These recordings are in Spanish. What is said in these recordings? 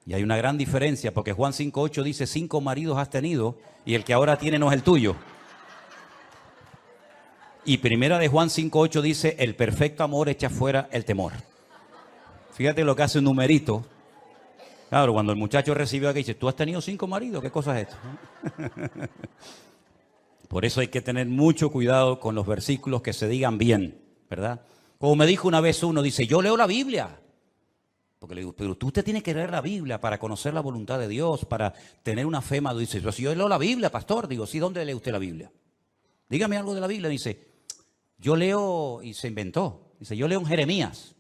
Y hay una gran diferencia porque Juan 5:8 dice 5 maridos has tenido y el que ahora tiene no es el tuyo. Y primera de Juan 5:8 dice el perfecto amor echa fuera el temor. Fíjate lo que hace un numerito. Claro, cuando el muchacho recibió aquí dice, ¿tú has tenido 5 maridos? ¿Qué cosa es esto? Por eso hay que tener mucho cuidado con los versículos que se digan bien, ¿verdad? Como me dijo una vez uno, dice, yo leo la Biblia. Porque le digo, pero usted tiene que leer la Biblia para conocer la voluntad de Dios, para tener una fe madura. Dice, pero si yo leo la Biblia, pastor. Digo, sí, ¿dónde lee usted la Biblia? Dígame algo de la Biblia. Dice, yo leo, y se inventó. Dice, yo leo en Jeremías.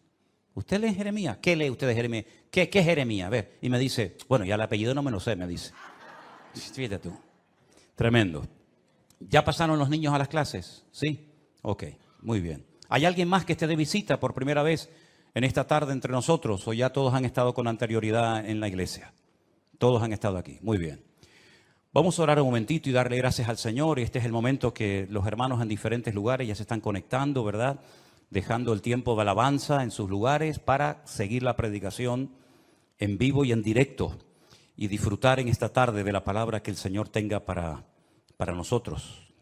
¿Usted lee en Jeremías? ¿Qué lee usted de Jeremías? ¿Qué es Jeremías? A ver, y me dice, bueno, ya el apellido no me lo sé, me dice. Fíjate tú. Tremendo. ¿Ya pasaron los niños a las clases? ¿Sí? Ok, muy bien. ¿Hay alguien más que esté de visita por primera vez en esta tarde entre nosotros? ¿O ya todos han estado con anterioridad en la iglesia? Todos han estado aquí. Muy bien. Vamos a orar un momentito y darle gracias al Señor. Este es el momento que los hermanos en diferentes lugares ya se están conectando, ¿verdad? Dejando el tiempo de alabanza en sus lugares para seguir la predicación en vivo y en directo y disfrutar en esta tarde de la palabra que el Señor tenga para nosotros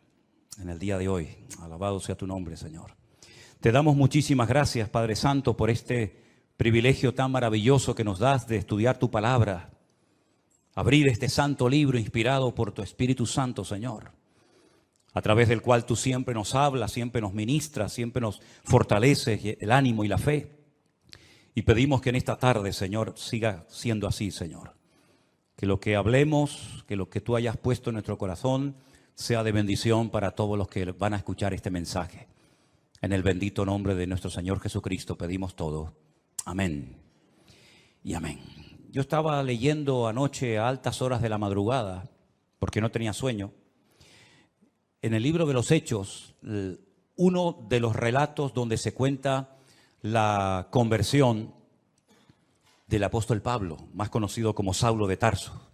en el día de hoy. Alabado sea tu nombre, Señor. Te damos muchísimas gracias, Padre Santo, por este privilegio tan maravilloso que nos das de estudiar tu palabra, abrir este santo libro inspirado por tu Espíritu Santo, Señor, a través del cual tú siempre nos hablas, siempre nos ministras, siempre nos fortaleces el ánimo y la fe. Y pedimos que en esta tarde, Señor, siga siendo así, Señor. Que lo que hablemos, que lo que tú hayas puesto en nuestro corazón sea de bendición para todos los que van a escuchar este mensaje. En el bendito nombre de nuestro Señor Jesucristo pedimos todo. Amén y amén. Yo estaba leyendo anoche a altas horas de la madrugada, porque no tenía sueño, en el libro de los Hechos, uno de los relatos donde se cuenta la conversión del apóstol Pablo, más conocido como Saulo de Tarso.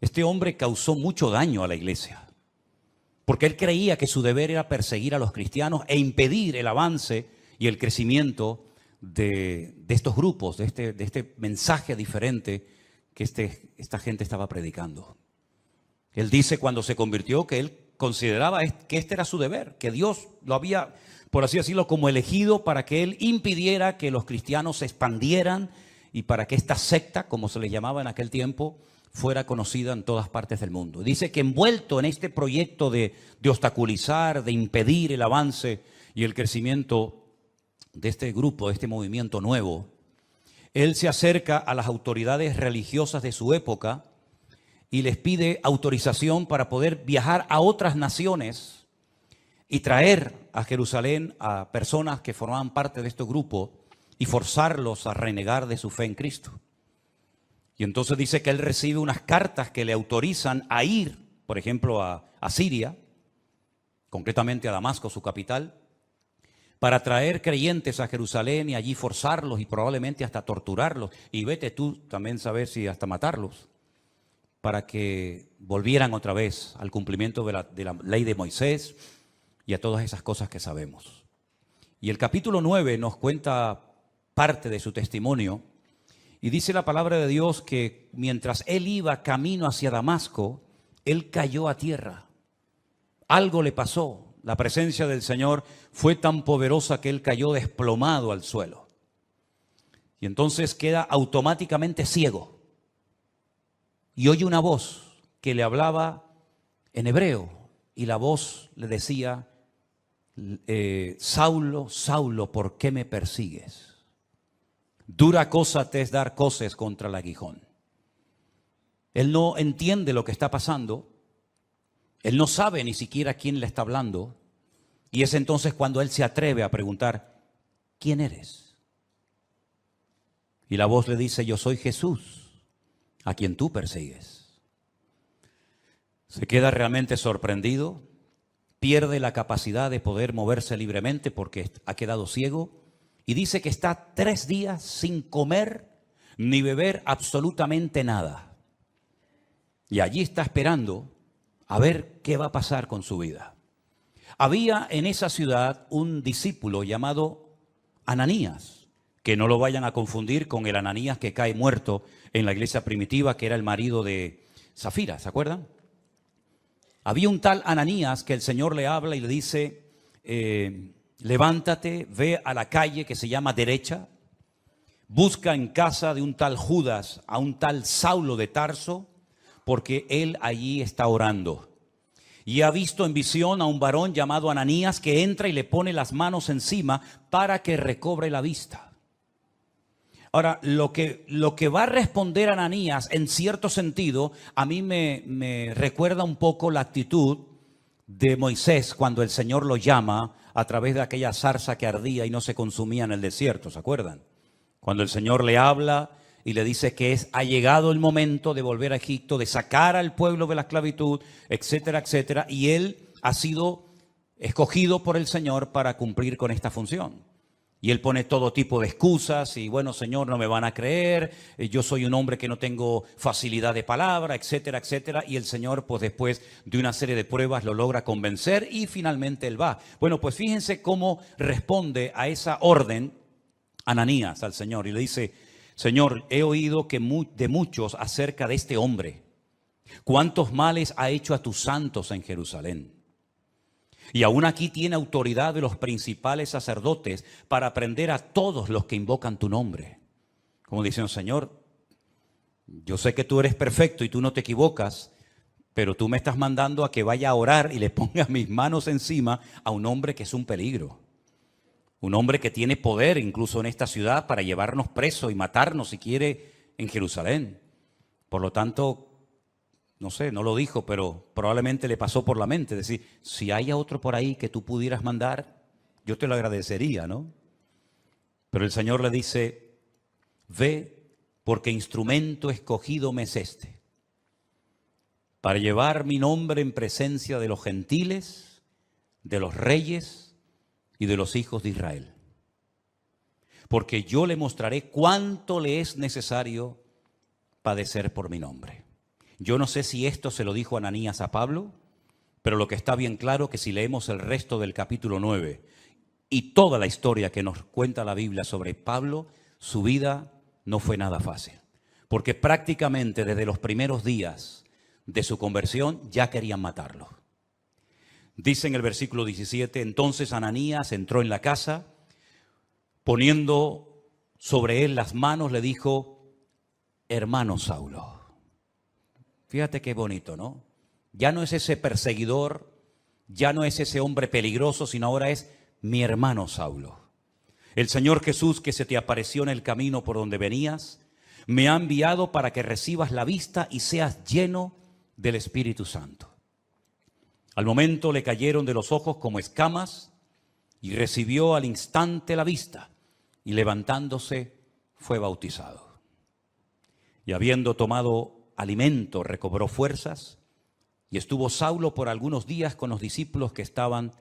Este hombre causó mucho daño a la iglesia, porque él creía que su deber era perseguir a los cristianos e impedir el avance y el crecimiento de estos grupos, de este mensaje diferente que esta gente estaba predicando. Él dice cuando se convirtió que él consideraba que este era su deber, que Dios lo había, por así decirlo, como elegido para que él impidiera que los cristianos se expandieran y para que esta secta, como se les llamaba en aquel tiempo, fuera conocida en todas partes del mundo. Dice que envuelto en este proyecto de obstaculizar, de impedir el avance y el crecimiento de este grupo, de este movimiento nuevo, él se acerca a las autoridades religiosas de su época y les pide autorización para poder viajar a otras naciones y traer a Jerusalén a personas que formaban parte de este grupo y forzarlos a renegar de su fe en Cristo. Y entonces dice que él recibe unas cartas que le autorizan a ir, por ejemplo, a Siria, concretamente a Damasco, su capital, para traer creyentes a Jerusalén y allí forzarlos y probablemente hasta torturarlos. Y vete tú también saber si hasta matarlos, para que volvieran otra vez al cumplimiento de la ley de Moisés y a todas esas cosas que sabemos. Y el capítulo 9 nos cuenta parte de su testimonio y dice la palabra de Dios que mientras él iba camino hacia Damasco, él cayó a tierra. Algo le pasó. La presencia del Señor fue tan poderosa que él cayó desplomado al suelo. Y entonces queda automáticamente ciego. Y oye una voz que le hablaba en hebreo. Y la voz le decía, Saulo, Saulo, ¿por qué me persigues? Dura cosa te es dar coces contra el aguijón. Él no entiende lo que está pasando. Él no sabe ni siquiera quién le está hablando. Y es entonces cuando él se atreve a preguntar, ¿quién eres? Y la voz le dice, yo soy Jesús, a quien tú persigues. Se queda realmente sorprendido, pierde la capacidad de poder moverse libremente porque ha quedado ciego y dice que está 3 días sin comer ni beber absolutamente nada. Y allí está esperando a ver qué va a pasar con su vida. Había en esa ciudad un discípulo llamado Ananías, que no lo vayan a confundir con el Ananías que cae muerto en la iglesia primitiva, que era el marido de Zafira, ¿se acuerdan? Había un tal Ananías que el Señor le habla y le dice, levántate, ve a la calle que se llama Derecha, busca en casa de un tal Judas a un tal Saulo de Tarso, porque él allí está orando. Y ha visto en visión a un varón llamado Ananías que entra y le pone las manos encima para que recobre la vista. Ahora, lo que va a responder Ananías, en cierto sentido, a mí me recuerda un poco la actitud de Moisés cuando el Señor lo llama a través de aquella zarza que ardía y no se consumía en el desierto, ¿se acuerdan? Cuando el Señor le habla y le dice que ha llegado el momento de volver a Egipto, de sacar al pueblo de la esclavitud, etcétera, etcétera. Y él ha sido escogido por el Señor para cumplir con esta función. Y él pone todo tipo de excusas y bueno, Señor, no me van a creer, yo soy un hombre que no tengo facilidad de palabra, etcétera, etcétera. Y el Señor, pues después de una serie de pruebas, lo logra convencer y finalmente él va. Bueno, pues fíjense cómo responde a esa orden Ananías al Señor y le dice, Señor, he oído de muchos acerca de este hombre, cuántos males ha hecho a tus santos en Jerusalén. Y aún aquí tiene autoridad de los principales sacerdotes para prender a todos los que invocan tu nombre. Como diciendo, Señor, yo sé que tú eres perfecto y tú no te equivocas, pero tú me estás mandando a que vaya a orar y le ponga mis manos encima a un hombre que es un peligro. Un hombre que tiene poder incluso en esta ciudad para llevarnos presos y matarnos si quiere en Jerusalén. Por lo tanto, no sé, no lo dijo, pero probablemente le pasó por la mente. Decir, si hay otro por ahí que tú pudieras mandar, yo te lo agradecería, ¿no? Pero el Señor le dice, ve, porque instrumento escogido me es este, para llevar mi nombre en presencia de los gentiles, de los reyes y de los hijos de Israel. Porque yo le mostraré cuánto le es necesario padecer por mi nombre. Yo no sé si esto se lo dijo Ananías a Pablo, pero lo que está bien claro que si leemos el resto del capítulo 9 y toda la historia que nos cuenta la Biblia sobre Pablo, su vida no fue nada fácil. Porque prácticamente desde los primeros días de su conversión ya querían matarlo. Dice en el versículo 17, entonces Ananías entró en la casa, poniendo sobre él las manos, le dijo, hermano Saulo. Fíjate qué bonito, ¿no? Ya no es ese perseguidor, ya no es ese hombre peligroso, sino ahora es mi hermano Saulo. El Señor Jesús que se te apareció en el camino por donde venías, me ha enviado para que recibas la vista y seas lleno del Espíritu Santo. Al momento le cayeron de los ojos como escamas y recibió al instante la vista y levantándose fue bautizado. Y habiendo tomado alimento recobró fuerzas y estuvo Saulo por algunos días con los discípulos que estaban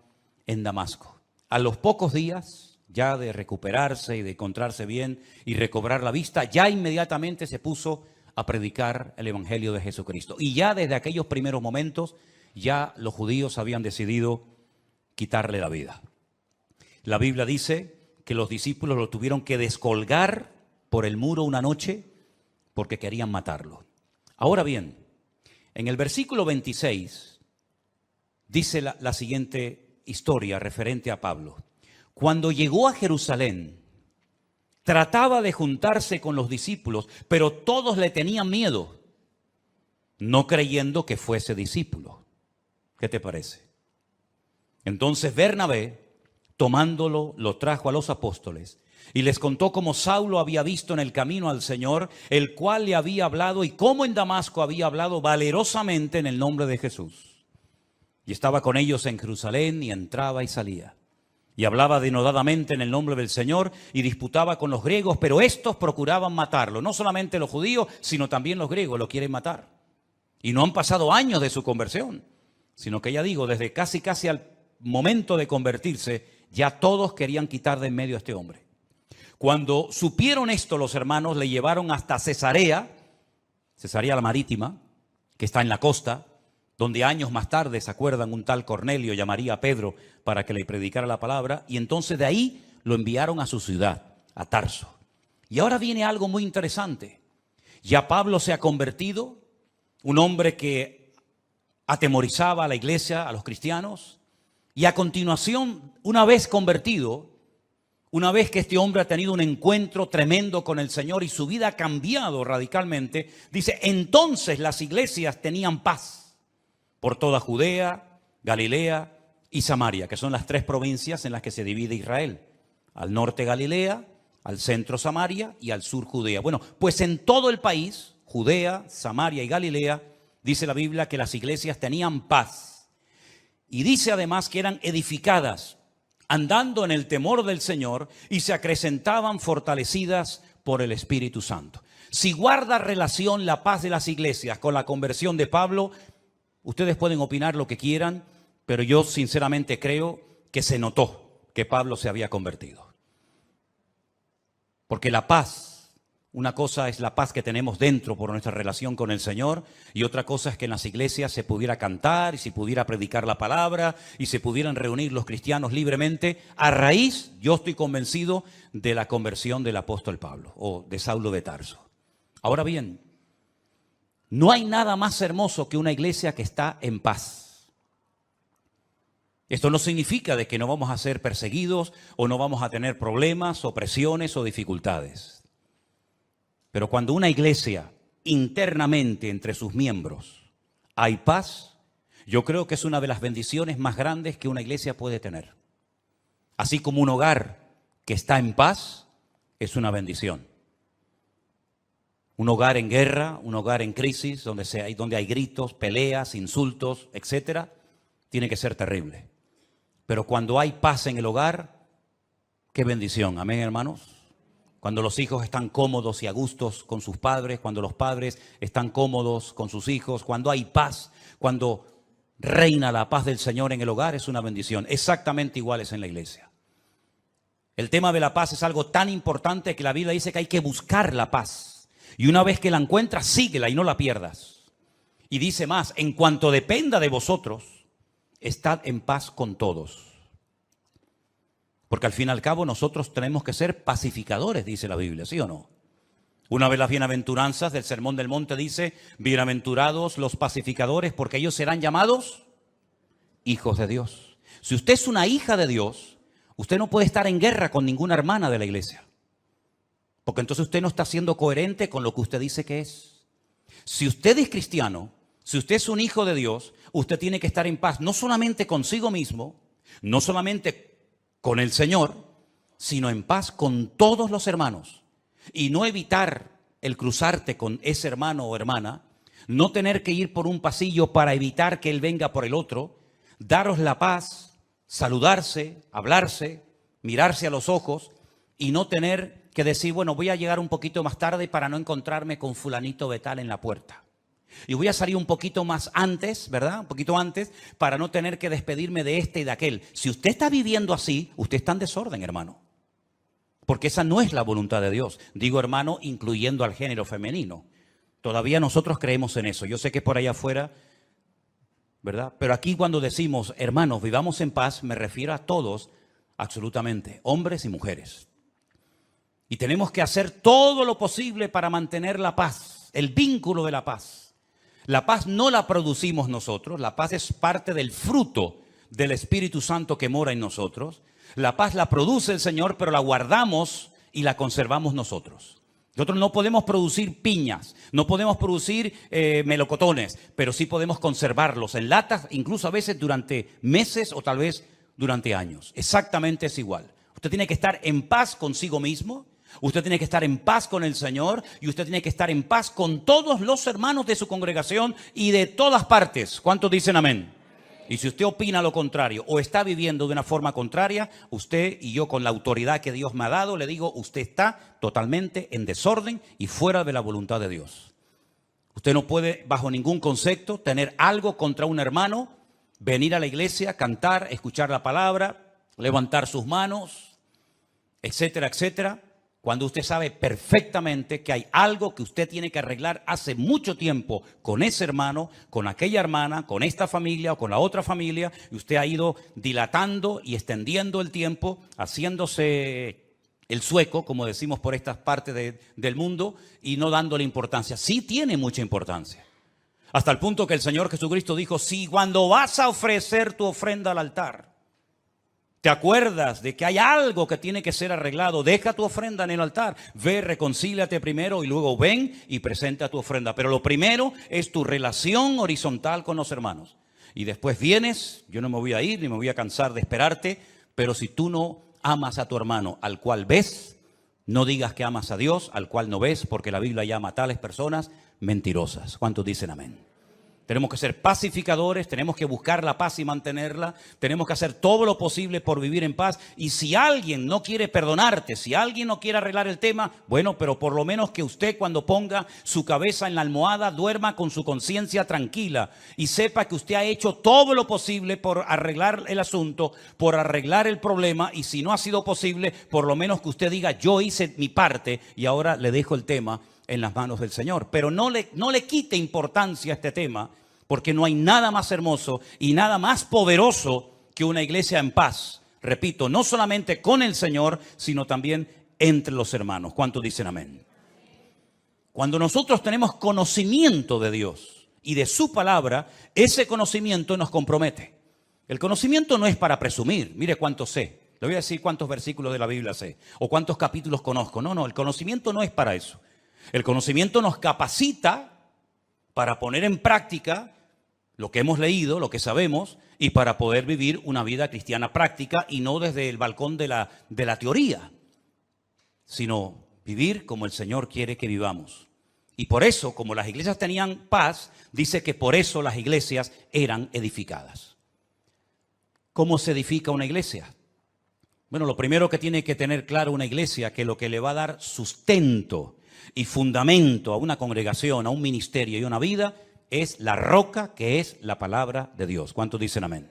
en Damasco. A los pocos días ya de recuperarse y de encontrarse bien y recobrar la vista, ya inmediatamente se puso a predicar el Evangelio de Jesucristo. Y ya desde aquellos primeros momentos ya los judíos habían decidido quitarle la vida. La Biblia dice que los discípulos lo tuvieron que descolgar por el muro una noche porque querían matarlo. Ahora bien, en el versículo 26 dice la siguiente historia referente a Pablo. Cuando llegó a Jerusalén, trataba de juntarse con los discípulos, pero todos le tenían miedo, no creyendo que fuese discípulo. ¿Qué te parece? Entonces Bernabé, tomándolo, lo trajo a los apóstoles y les contó cómo Saulo había visto en el camino al Señor, el cual le había hablado, y cómo en Damasco había hablado valerosamente en el nombre de Jesús. Y estaba con ellos en Jerusalén y entraba y salía. Y hablaba denodadamente en el nombre del Señor y disputaba con los griegos, pero estos procuraban matarlo. No solamente los judíos, sino también los griegos lo quieren matar. Y no han pasado años de su conversión, sino que ya digo, desde casi al momento de convertirse, ya todos querían quitar de en medio a este hombre. Cuando supieron esto, los hermanos le llevaron hasta Cesarea la Marítima, que está en la costa, donde años más tarde, ¿se acuerdan? Un tal Cornelio llamaría a Pedro para que le predicara la palabra, y entonces de ahí lo enviaron a su ciudad, a Tarso. Y ahora viene algo muy interesante. Ya Pablo se ha convertido, un hombre que atemorizaba a la iglesia, a los cristianos, y a continuación, una vez convertido, una vez que este hombre ha tenido un encuentro tremendo con el Señor y su vida ha cambiado radicalmente, dice, entonces las iglesias tenían paz por toda Judea, Galilea y Samaria, que son las 3 provincias en las que se divide Israel. Al norte Galilea, al centro Samaria y al sur Judea. Bueno, pues en todo el país, Judea, Samaria y Galilea, dice la Biblia que las iglesias tenían paz. Y dice además que eran edificadas, andando en el temor del Señor, y se acrecentaban fortalecidas por el Espíritu Santo. Si guarda relación la paz de las iglesias con la conversión de Pablo, ustedes pueden opinar lo que quieran, pero yo sinceramente creo que se notó que Pablo se había convertido. Porque la paz, una cosa es la paz que tenemos dentro por nuestra relación con el Señor, y otra cosa es que en las iglesias se pudiera cantar y se pudiera predicar la palabra y se pudieran reunir los cristianos libremente a raíz, yo estoy convencido, de la conversión del apóstol Pablo o de Saulo de Tarso. Ahora bien, no hay nada más hermoso que una iglesia que está en paz. Esto no significa de que no vamos a ser perseguidos o no vamos a tener problemas o presiones o dificultades. Pero cuando una iglesia internamente entre sus miembros hay paz, yo creo que es una de las bendiciones más grandes que una iglesia puede tener. Así como un hogar que está en paz es una bendición. Un hogar en guerra, un hogar en crisis, donde hay gritos, peleas, insultos, etcétera, tiene que ser terrible. Pero cuando hay paz en el hogar, qué bendición, amén, hermanos. Cuando los hijos están cómodos y a gustos con sus padres, cuando los padres están cómodos con sus hijos, cuando hay paz, cuando reina la paz del Señor en el hogar, es una bendición. Exactamente igual es en la iglesia. El tema de la paz es algo tan importante que la Biblia dice que hay que buscar la paz. Y una vez que la encuentras, síguela y no la pierdas. Y dice más, en cuanto dependa de vosotros, estad en paz con todos. Porque al fin y al cabo nosotros tenemos que ser pacificadores, dice la Biblia, ¿sí o no? Una vez las bienaventuranzas del Sermón del Monte dice, bienaventurados los pacificadores, porque ellos serán llamados hijos de Dios. Si usted es una hija de Dios, usted no puede estar en guerra con ninguna hermana de la iglesia. Porque entonces usted no está siendo coherente con lo que usted dice que es. Si usted es cristiano, si usted es un hijo de Dios, usted tiene que estar en paz, no solamente consigo mismo, no solamente con el Señor, sino en paz con todos los hermanos. Y no evitar el cruzarte con ese hermano o hermana, no tener que ir por un pasillo para evitar que él venga por el otro, daros la paz, saludarse, hablarse, mirarse a los ojos y no tener que decir, bueno, voy a llegar un poquito más tarde para no encontrarme con fulanito de tal en la puerta. Y voy a salir un poquito más antes, ¿verdad? Un poquito antes, para no tener que despedirme de este y de aquel. Si usted está viviendo así, usted está en desorden, hermano. Porque esa no es la voluntad de Dios. Digo, hermano, incluyendo al género femenino. Todavía nosotros creemos en eso. Yo sé que por allá afuera, ¿verdad? Pero aquí cuando decimos, hermanos, vivamos en paz, me refiero a todos, absolutamente, hombres y mujeres. Y tenemos que hacer todo lo posible para mantener la paz, el vínculo de la paz. La paz no la producimos nosotros, la paz es parte del fruto del Espíritu Santo que mora en nosotros. La paz la produce el Señor, pero la guardamos y la conservamos nosotros. Nosotros no podemos producir piñas, no podemos producir melocotones, pero sí podemos conservarlos en latas, incluso a veces durante meses o tal vez durante años. Exactamente es igual. Usted tiene que estar en paz consigo mismo. Usted tiene que estar en paz con el Señor y usted tiene que estar en paz con todos los hermanos de su congregación y de todas partes. ¿Cuántos dicen amén? Y si usted opina lo contrario o está viviendo de una forma contraria, usted y yo con la autoridad que Dios me ha dado, le digo, usted está totalmente en desorden y fuera de la voluntad de Dios. Usted no puede, bajo ningún concepto, tener algo contra un hermano, venir a la iglesia, cantar, escuchar la palabra, levantar sus manos, etcétera, etcétera. Cuando usted sabe perfectamente que hay algo que usted tiene que arreglar hace mucho tiempo con ese hermano, con aquella hermana, con esta familia o con la otra familia, y usted ha ido dilatando y extendiendo el tiempo, haciéndose el sueco, como decimos por estas partes del mundo, y no dándole importancia. Sí tiene mucha importancia. Hasta el punto que el Señor Jesucristo dijo, si cuando vas a ofrecer tu ofrenda al altar, te acuerdas de que hay algo que tiene que ser arreglado, deja tu ofrenda en el altar, ve, reconcíliate primero y luego ven y presenta tu ofrenda. Pero lo primero es tu relación horizontal con los hermanos. Y después vienes, yo no me voy a ir ni me voy a cansar de esperarte, pero si tú no amas a tu hermano al cual ves, no digas que amas a Dios al cual no ves, porque la Biblia llama a tales personas mentirosas. ¿Cuántos dicen amén? Tenemos que ser pacificadores, tenemos que buscar la paz y mantenerla, tenemos que hacer todo lo posible por vivir en paz. Y si alguien no quiere perdonarte, si alguien no quiere arreglar el tema, bueno, pero por lo menos que usted cuando ponga su cabeza en la almohada duerma con su conciencia tranquila y sepa que usted ha hecho todo lo posible por arreglar el asunto, por arreglar el problema, y si no ha sido posible, por lo menos que usted diga, yo hice mi parte y ahora le dejo el tema en las manos del Señor. Pero no le quite importancia a este tema, porque no hay nada más hermoso y nada más poderoso que una iglesia en paz. Repito, no solamente con el Señor, sino también entre los hermanos. ¿Cuántos dicen amén? Cuando nosotros tenemos conocimiento de Dios y de su palabra, ese conocimiento nos compromete. El conocimiento no es para presumir. Mire cuánto sé. Le voy a decir cuántos versículos de la Biblia sé o cuántos capítulos conozco. No, el conocimiento no es para eso. El conocimiento nos capacita para poner en práctica lo que hemos leído, lo que sabemos, y para poder vivir una vida cristiana práctica y no desde el balcón de la teoría, sino vivir como el Señor quiere que vivamos. Y por eso, como las iglesias tenían paz, dice que por eso las iglesias eran edificadas. ¿Cómo se edifica una iglesia? Bueno, lo primero que tiene que tener claro una iglesia, que lo que le va a dar sustento y fundamento a una congregación, a un ministerio y a una vida, es la roca que es la palabra de Dios. ¿Cuántos dicen amén?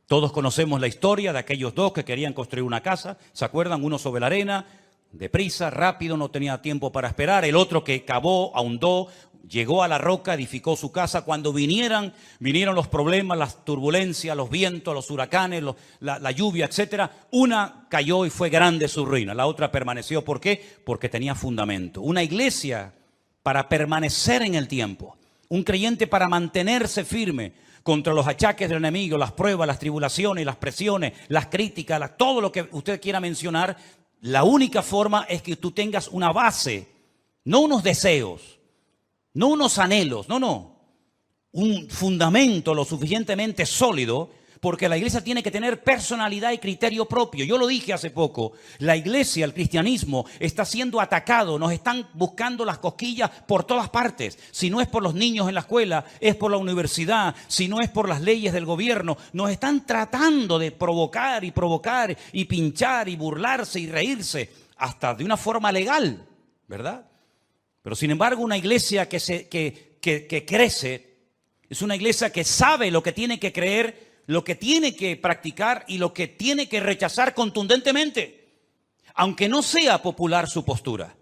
Todos conocemos la historia de aquellos dos que querían construir una casa. ¿Se acuerdan? Uno sobre la arena, deprisa, rápido, no tenía tiempo para esperar. El otro que cavó, ahondó, llegó a la roca, edificó su casa. Cuando vinieron los problemas, las turbulencias, los vientos, los huracanes, la lluvia, etcétera, una cayó y fue grande su ruina. La otra permaneció. ¿Por qué? Porque tenía fundamento. Una iglesia para permanecer en el tiempo. Un creyente para mantenerse firme contra los achaques del enemigo, las pruebas, las tribulaciones, las presiones, las críticas, todo lo que usted quiera mencionar. La única forma es que tú tengas una base, no unos deseos, no unos anhelos, un fundamento lo suficientemente sólido, porque la iglesia tiene que tener personalidad y criterio propio. Yo lo dije hace poco, la iglesia, el cristianismo está siendo atacado, nos están buscando las cosquillas por todas partes. Si no es por los niños en la escuela, es por la universidad, si no es por las leyes del gobierno, nos están tratando de provocar y pinchar y burlarse y reírse, hasta de una forma legal, ¿verdad? Pero sin embargo, una iglesia que crece es una iglesia que sabe lo que tiene que creer, lo que tiene que practicar y lo que tiene que rechazar contundentemente, aunque no sea popular su postura.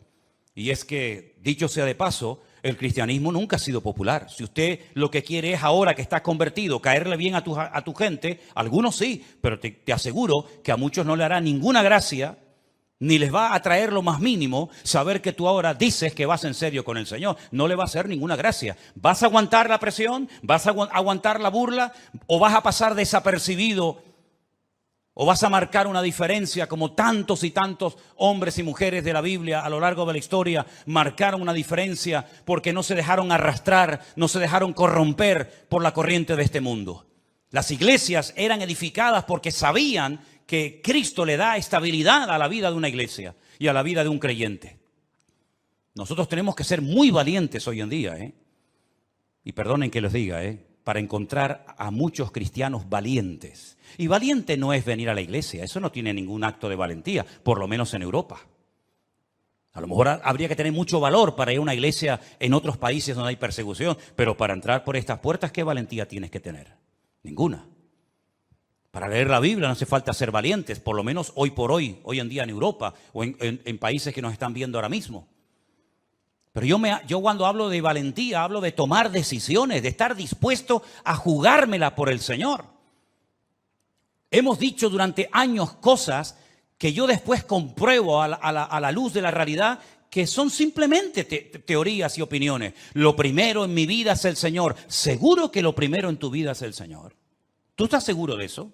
Y es que, dicho sea de paso, el cristianismo nunca ha sido popular. Si usted lo que quiere es ahora que está convertido, caerle bien a tu gente, algunos sí, pero te aseguro que a muchos no le hará ninguna gracia, ni les va a traer lo más mínimo saber que tú ahora dices que vas en serio con el Señor. No le va a hacer ninguna gracia. ¿Vas a aguantar la presión? ¿Vas a aguantar la burla? ¿O vas a pasar desapercibido? ¿O vas a marcar una diferencia como tantos y tantos hombres y mujeres de la Biblia a lo largo de la historia marcaron una diferencia porque no se dejaron arrastrar, no se dejaron corromper por la corriente de este mundo? Las iglesias eran edificadas porque sabían que Cristo le da estabilidad a la vida de una iglesia y a la vida de un creyente. Nosotros tenemos que ser muy valientes hoy en día, y perdonen que les diga, para encontrar a muchos cristianos valientes. Y valiente no es venir a la iglesia, eso no tiene ningún acto de valentía, por lo menos en Europa. A lo mejor habría que tener mucho valor para ir a una iglesia en otros países donde hay persecución, pero para entrar por estas puertas, ¿qué valentía tienes que tener? Ninguna. Para leer la Biblia no hace falta ser valientes, por lo menos hoy por hoy, hoy en día en Europa o en países que nos están viendo ahora mismo. Pero yo cuando hablo de valentía, hablo de tomar decisiones, de estar dispuesto a jugármela por el Señor. Hemos dicho durante años cosas que yo después compruebo a la luz de la realidad que son simplemente teorías y opiniones. Lo primero en mi vida es el Señor. Seguro que lo primero en tu vida es el Señor. ¿Tú estás seguro de eso?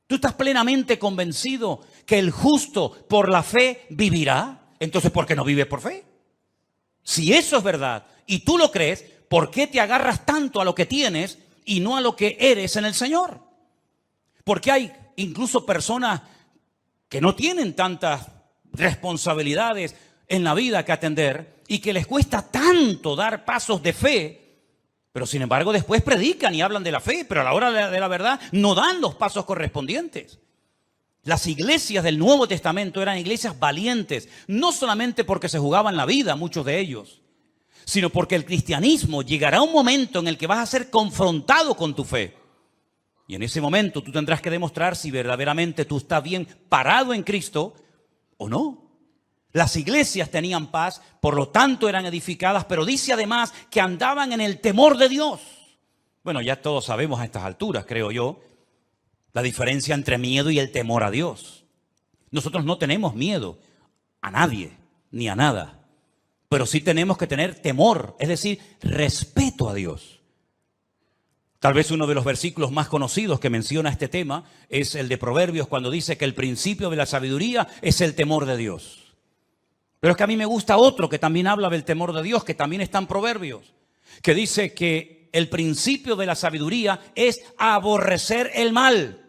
¿Tú estás plenamente convencido que el justo por la fe vivirá? Entonces, ¿por qué no vives por fe? Si eso es verdad y tú lo crees, ¿por qué te agarras tanto a lo que tienes y no a lo que eres en el Señor? Porque hay incluso personas que no tienen tantas responsabilidades en la vida que atender y que les cuesta tanto dar pasos de fe, pero sin embargo después predican y hablan de la fe, pero a la hora de la verdad no dan los pasos correspondientes. Las iglesias del Nuevo Testamento eran iglesias valientes, no solamente porque se jugaban la vida, muchos de ellos, sino porque el cristianismo llegará un momento en el que vas a ser confrontado con tu fe. Y en ese momento tú tendrás que demostrar si verdaderamente tú estás bien parado en Cristo o no. Las iglesias tenían paz, por lo tanto eran edificadas, pero dice además que andaban en el temor de Dios. Bueno, ya todos sabemos a estas alturas, creo yo, la diferencia entre miedo y el temor a Dios. Nosotros no tenemos miedo a nadie ni a nada, pero sí tenemos que tener temor, es decir, respeto a Dios. Tal vez uno de los versículos más conocidos que menciona este tema es el de Proverbios, cuando dice que el principio de la sabiduría es el temor de Dios. Pero es que a mí me gusta otro que también habla del temor de Dios, que también está en Proverbios, que dice que el principio de la sabiduría es aborrecer el mal.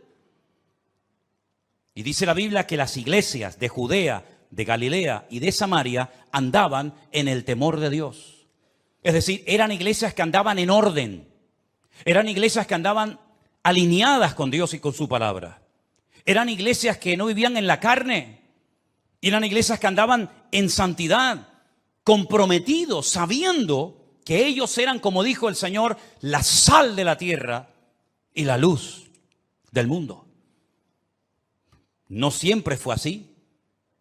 Y dice la Biblia que las iglesias de Judea, de Galilea y de Samaria andaban en el temor de Dios. Es decir, eran iglesias que andaban en orden. Eran iglesias que andaban alineadas con Dios y con su palabra. Eran iglesias que no vivían en la carne. Eran iglesias que andaban en santidad, comprometidos, sabiendo que ellos eran, como dijo el Señor, la sal de la tierra y la luz del mundo. No siempre fue así.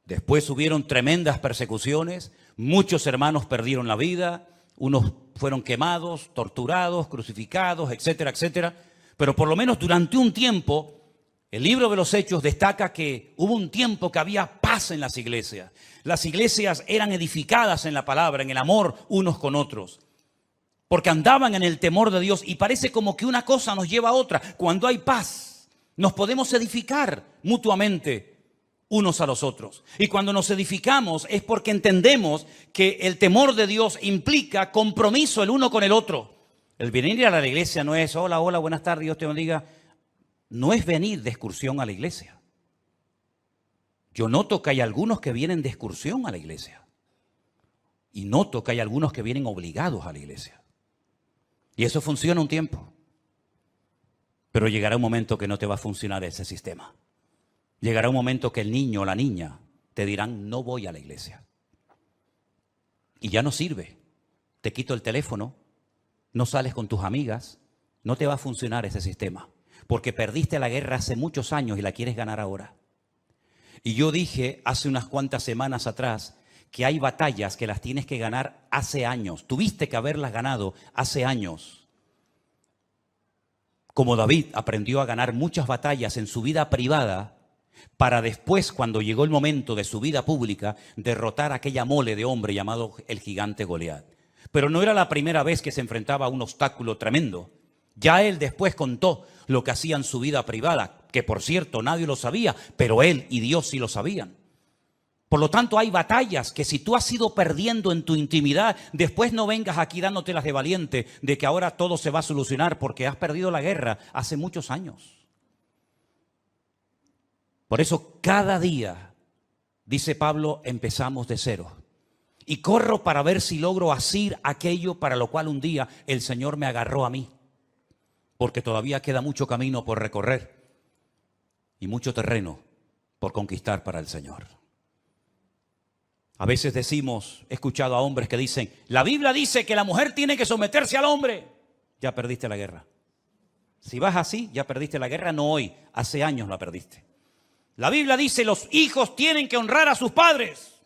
Después hubieron tremendas persecuciones. Muchos hermanos perdieron la vida. Unos fueron quemados, torturados, crucificados, etcétera, etcétera. Pero por lo menos durante un tiempo, el libro de los Hechos destaca que hubo un tiempo que había paz en las iglesias. Las iglesias eran edificadas en la palabra, en el amor unos con otros. Porque andaban en el temor de Dios y parece como que una cosa nos lleva a otra. Cuando hay paz, nos podemos edificar mutuamente unos a los otros. Y cuando nos edificamos es porque entendemos que el temor de Dios implica compromiso el uno con el otro. El venir a la iglesia no es, hola, hola, buenas tardes, Dios te bendiga. No es venir de excursión a la iglesia. Yo noto que hay algunos que vienen de excursión a la iglesia. Y noto que hay algunos que vienen obligados a la iglesia. Y eso funciona un tiempo. Pero llegará un momento que no te va a funcionar ese sistema. Llegará un momento que el niño o la niña te dirán, no voy a la iglesia. Y ya no sirve. Te quito el teléfono, no sales con tus amigas, no te va a funcionar ese sistema. Porque perdiste la guerra hace muchos años y la quieres ganar ahora. Y yo dije hace unas cuantas semanas atrás que hay batallas que las tienes que ganar hace años. Tuviste que haberlas ganado hace años. Como David aprendió a ganar muchas batallas en su vida privada, para después, cuando llegó el momento de su vida pública, derrotar a aquella mole de hombre llamado el gigante Goliat. Pero no era la primera vez que se enfrentaba a un obstáculo tremendo. Ya él después contó lo que hacía en su vida privada, que por cierto nadie lo sabía, pero él y Dios sí lo sabían. Por lo tanto, hay batallas que si tú has ido perdiendo en tu intimidad, después no vengas aquí dándotelas de valiente, de que ahora todo se va a solucionar porque has perdido la guerra hace muchos años. Por eso cada día, dice Pablo, empezamos de cero. Y corro para ver si logro asir aquello para lo cual un día el Señor me agarró a mí. Porque todavía queda mucho camino por recorrer y mucho terreno por conquistar para el Señor. A veces decimos, he escuchado a hombres que dicen, la Biblia dice que la mujer tiene que someterse al hombre. Ya perdiste la guerra. Si vas así, ya perdiste la guerra, no hoy, hace años la perdiste. La Biblia dice, los hijos tienen que honrar a sus padres.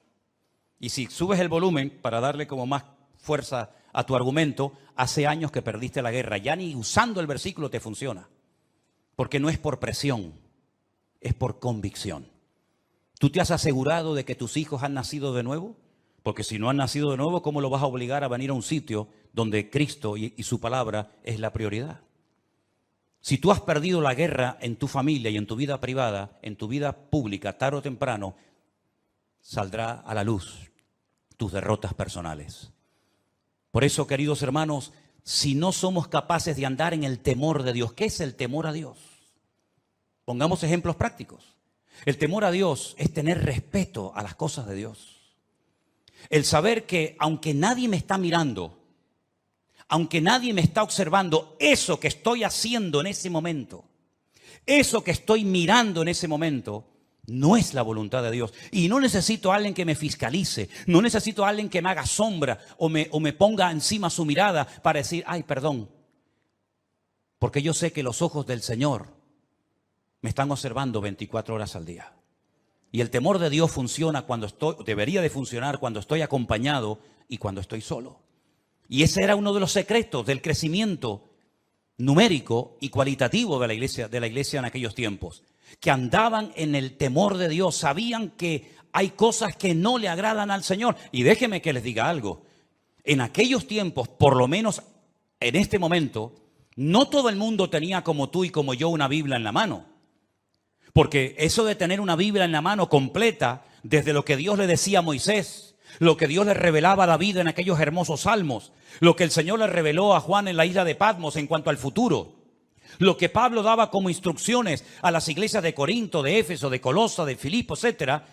Y si subes el volumen para darle como más fuerza a tu argumento, hace años que perdiste la guerra. Ya ni usando el versículo te funciona. Porque no es por presión, es por convicción. ¿Tú te has asegurado de que tus hijos han nacido de nuevo? Porque si no han nacido de nuevo, ¿cómo lo vas a obligar a venir a un sitio donde Cristo y su palabra es la prioridad? Si tú has perdido la guerra en tu familia y en tu vida privada, en tu vida pública, tarde o temprano, saldrá a la luz tus derrotas personales. Por eso, queridos hermanos, si no somos capaces de andar en el temor de Dios, ¿qué es el temor a Dios? Pongamos ejemplos prácticos. El temor a Dios es tener respeto a las cosas de Dios. El saber que aunque nadie me está mirando, aunque nadie me está observando, eso que estoy haciendo en ese momento, eso que estoy mirando en ese momento, no es la voluntad de Dios. Y no necesito a alguien que me fiscalice, no necesito a alguien que me haga sombra o me ponga encima su mirada para decir, ay, perdón. Porque yo sé que los ojos del Señor me están observando 24 horas al día. Y el temor de Dios funciona debería de funcionar cuando estoy acompañado y cuando estoy solo. Y ese era uno de los secretos del crecimiento numérico y cualitativo de la iglesia en aquellos tiempos. Que andaban en el temor de Dios, sabían que hay cosas que no le agradan al Señor. Y déjenme que les diga algo. En aquellos tiempos, por lo menos en este momento, no todo el mundo tenía como tú y como yo una Biblia en la mano. Porque eso de tener una Biblia en la mano completa, desde lo que Dios le decía a Moisés, lo que Dios le revelaba a David en aquellos hermosos salmos, lo que el Señor le reveló a Juan en la isla de Patmos en cuanto al futuro, lo que Pablo daba como instrucciones a las iglesias de Corinto, de Éfeso, de Colosa, de Filipo, etcétera.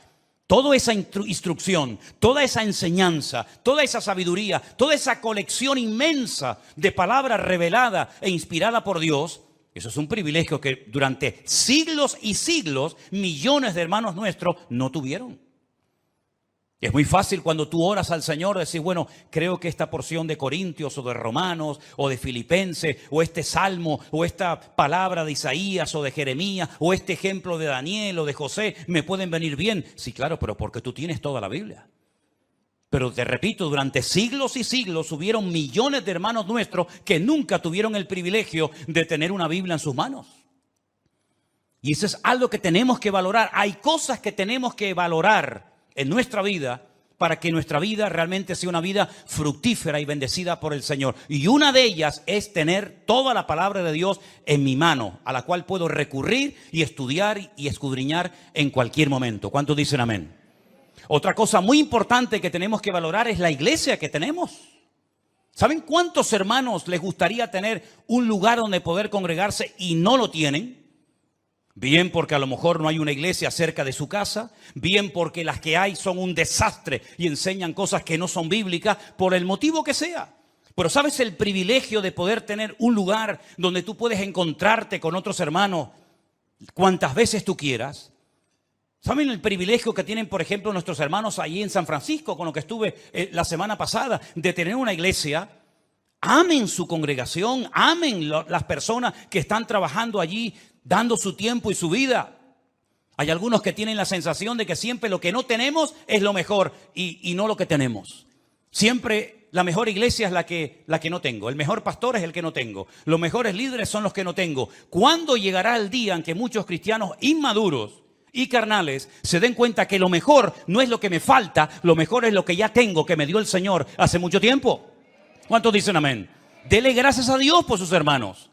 Toda esa instrucción, toda esa enseñanza, toda esa sabiduría, toda esa colección inmensa de palabras revelada e inspirada por Dios, eso es un privilegio que durante siglos y siglos millones de hermanos nuestros no tuvieron. Es muy fácil cuando tú oras al Señor decir, bueno, creo que esta porción de Corintios o de Romanos o de Filipenses o este salmo o esta palabra de Isaías o de Jeremías o este ejemplo de Daniel o de José me pueden venir bien. Sí, claro, pero porque tú tienes toda la Biblia. Pero te repito, durante siglos y siglos hubieron millones de hermanos nuestros que nunca tuvieron el privilegio de tener una Biblia en sus manos. Y eso es algo que tenemos que valorar. Hay cosas que tenemos que valorar en nuestra vida para que nuestra vida realmente sea una vida fructífera y bendecida por el Señor. Y una de ellas es tener toda la palabra de Dios en mi mano, a la cual puedo recurrir y estudiar y escudriñar en cualquier momento. ¿Cuántos dicen amén? Otra cosa muy importante que tenemos que valorar es la iglesia que tenemos. ¿Saben cuántos hermanos les gustaría tener un lugar donde poder congregarse y no lo tienen? Bien porque a lo mejor no hay una iglesia cerca de su casa, bien porque las que hay son un desastre y enseñan cosas que no son bíblicas, por el motivo que sea. Pero ¿sabes el privilegio de poder tener un lugar donde tú puedes encontrarte con otros hermanos cuantas veces tú quieras? ¿Saben el privilegio que tienen, por ejemplo, nuestros hermanos allí en San Francisco, con lo que estuve la semana pasada, de tener una iglesia? Amen su congregación, amen las personas que están trabajando allí, dando su tiempo y su vida. Hay algunos que tienen la sensación de que siempre lo que no tenemos es lo mejor y no lo que tenemos. Siempre la mejor iglesia es la que no tengo. El mejor pastor es el que no tengo. Los mejores líderes son los que no tengo. ¿Cuándo llegará el día en que muchos cristianos inmaduros y carnales se den cuenta que lo mejor no es lo que me falta, lo mejor es lo que ya tengo, que me dio el Señor hace mucho tiempo? ¿Cuántos dicen amén? Dele gracias a Dios por sus hermanos.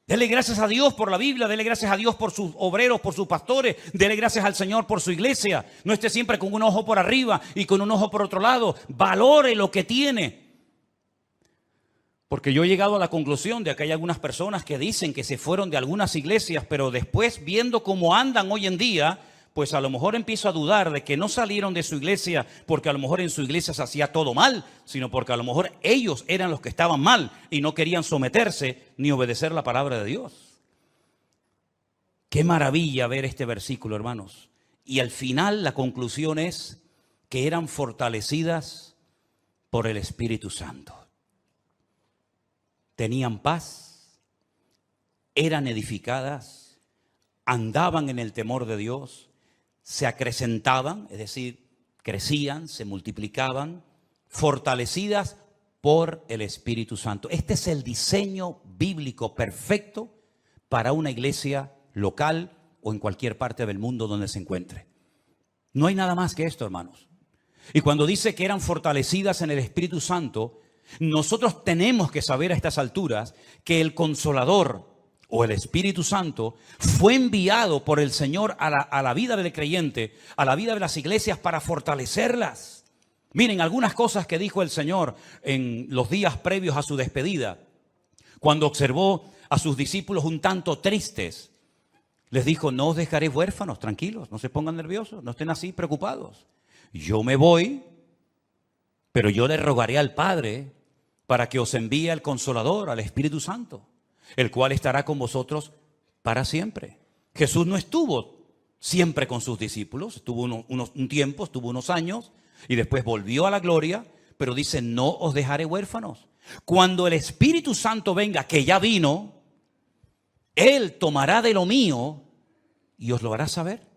Dele gracias a Dios por la Biblia, dele gracias a Dios por sus obreros, por sus pastores, dele gracias al Señor por su iglesia. No esté siempre con un ojo por arriba y con un ojo por otro lado. Valore lo que tiene. Porque yo he llegado a la conclusión de que hay algunas personas que dicen que se fueron de algunas iglesias, pero después viendo cómo andan hoy en día, pues a lo mejor empiezo a dudar de que no salieron de su iglesia porque a lo mejor en su iglesia se hacía todo mal, sino porque a lo mejor ellos eran los que estaban mal y no querían someterse ni obedecer la palabra de Dios. Qué maravilla ver este versículo, hermanos. Y al final la conclusión es que eran fortalecidas por el Espíritu Santo. Tenían paz, eran edificadas, andaban en el temor de Dios, se acrecentaban, es decir, crecían, se multiplicaban, fortalecidas por el Espíritu Santo. Este es el diseño bíblico perfecto para una iglesia local o en cualquier parte del mundo donde se encuentre. No hay nada más que esto, hermanos. Y cuando dice que eran fortalecidas en el Espíritu Santo, nosotros tenemos que saber a estas alturas que el Consolador o el Espíritu Santo fue enviado por el Señor a la vida del creyente, a la vida de las iglesias para fortalecerlas. Miren, algunas cosas que dijo el Señor en los días previos a su despedida, cuando observó a sus discípulos un tanto tristes, les dijo: no os dejaré huérfanos, tranquilos, no se pongan nerviosos, no estén así preocupados. Yo me voy, pero yo le rogaré al Padre para que os envíe al Consolador, al Espíritu Santo, el cual estará con vosotros para siempre. Jesús no estuvo siempre con sus discípulos, estuvo un tiempo, estuvo unos años, y después volvió a la gloria, pero dice: no os dejaré huérfanos. Cuando el Espíritu Santo venga, que ya vino, Él tomará de lo mío y os lo hará saber.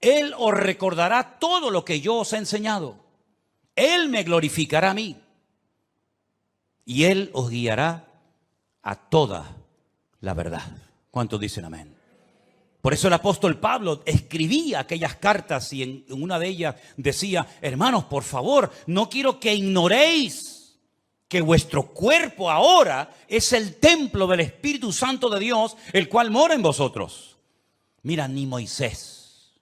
Él os recordará todo lo que yo os he enseñado. Él me glorificará a mí. Y Él os guiará a toda la verdad. ¿Cuántos dicen amén? Por eso el apóstol Pablo escribía aquellas cartas y en una de ellas decía: hermanos, por favor, no quiero que ignoréis que vuestro cuerpo ahora es el templo del Espíritu Santo de Dios, el cual mora en vosotros. Mira, ni Moisés,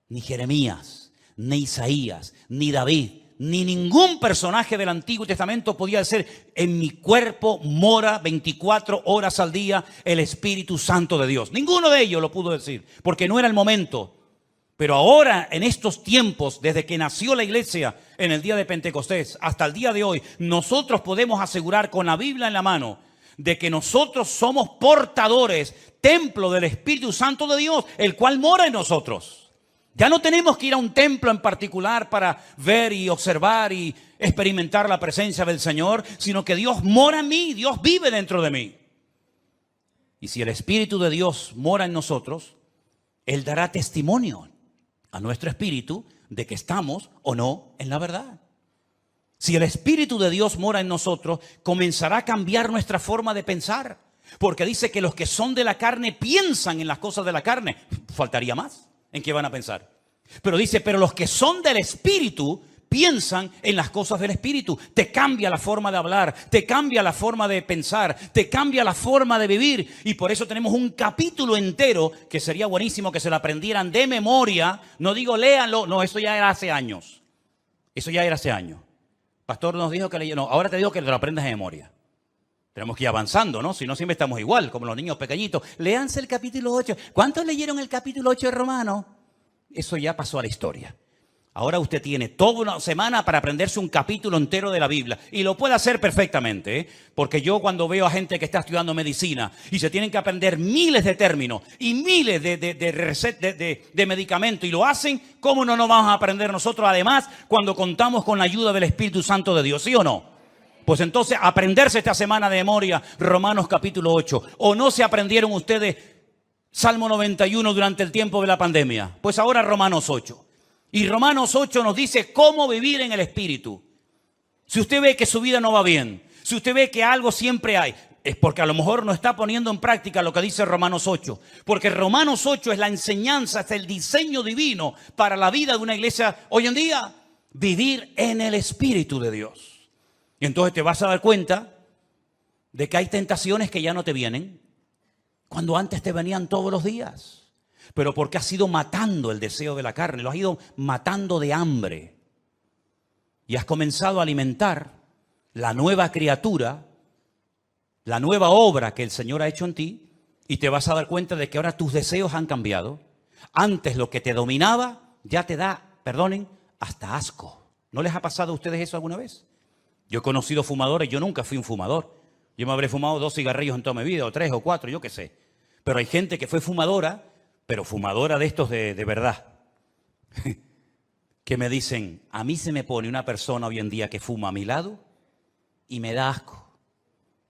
ni Jeremías, ni Isaías, ni David, ni ningún personaje del Antiguo Testamento podía decir: en mi cuerpo mora 24 horas al día el Espíritu Santo de Dios. Ninguno de ellos lo pudo decir, porque no era el momento. Pero ahora, en estos tiempos, desde que nació la iglesia en el día de Pentecostés hasta el día de hoy, nosotros podemos asegurar con la Biblia en la mano de que nosotros somos portadores, templo del Espíritu Santo de Dios, el cual mora en nosotros. Ya no tenemos que ir a un templo en particular para ver y observar y experimentar la presencia del Señor, sino que Dios mora en mí, Dios vive dentro de mí. Y si el Espíritu de Dios mora en nosotros, Él dará testimonio a nuestro espíritu de que estamos o no en la verdad. Si el Espíritu de Dios mora en nosotros, comenzará a cambiar nuestra forma de pensar. Porque dice que los que son de la carne piensan en las cosas de la carne. Faltaría más. ¿En qué van a pensar? Pero dice: pero los que son del Espíritu piensan en las cosas del Espíritu. Te cambia la forma de hablar, te cambia la forma de pensar, te cambia la forma de vivir. Y por eso tenemos un capítulo entero que sería buenísimo que se lo aprendieran de memoria. No digo léanlo, no, eso ya era hace años. Eso ya era hace años. Pastor nos dijo que no, ahora te digo que lo aprendas de memoria. Tenemos que ir avanzando, ¿no? Si no, siempre estamos igual, como los niños pequeñitos. Léanse el capítulo 8. ¿Cuántos leyeron el capítulo 8 de Romanos? Eso ya pasó a la historia. Ahora usted tiene toda una semana para aprenderse un capítulo entero de la Biblia. Y lo puede hacer perfectamente, ¿eh? Porque yo cuando veo a gente que está estudiando medicina y se tienen que aprender miles de términos y miles de medicamentos y lo hacen, ¿cómo no nos vamos a aprender nosotros? Además, cuando contamos con la ayuda del Espíritu Santo de Dios, ¿sí o no? Pues entonces, aprenderse esta semana de memoria Romanos capítulo 8. ¿O no se aprendieron ustedes Salmo 91 durante el tiempo de la pandemia? Pues ahora Romanos 8. Y Romanos 8 nos dice cómo vivir en el Espíritu. Si usted ve que su vida no va bien, si usted ve que algo siempre hay, es porque a lo mejor no está poniendo en práctica lo que dice Romanos 8. Porque Romanos 8 es la enseñanza, es el diseño divino para la vida de una iglesia hoy en día. Vivir en el Espíritu de Dios. Y entonces te vas a dar cuenta de que hay tentaciones que ya no te vienen, cuando antes te venían todos los días. Pero porque has ido matando el deseo de la carne, lo has ido matando de hambre. Y has comenzado a alimentar la nueva criatura, la nueva obra que el Señor ha hecho en ti, y te vas a dar cuenta de que ahora tus deseos han cambiado. Antes lo que te dominaba ya te da, perdonen, hasta asco. ¿No les ha pasado a ustedes eso alguna vez? Yo he conocido fumadores, yo nunca fui un fumador. Yo me habré fumado 2 cigarrillos en toda mi vida, o 3 o 4, yo qué sé. Pero hay gente que fue fumadora, pero fumadora de estos de verdad. Que me dicen: a mí se me pone una persona hoy en día que fuma a mi lado y me da asco.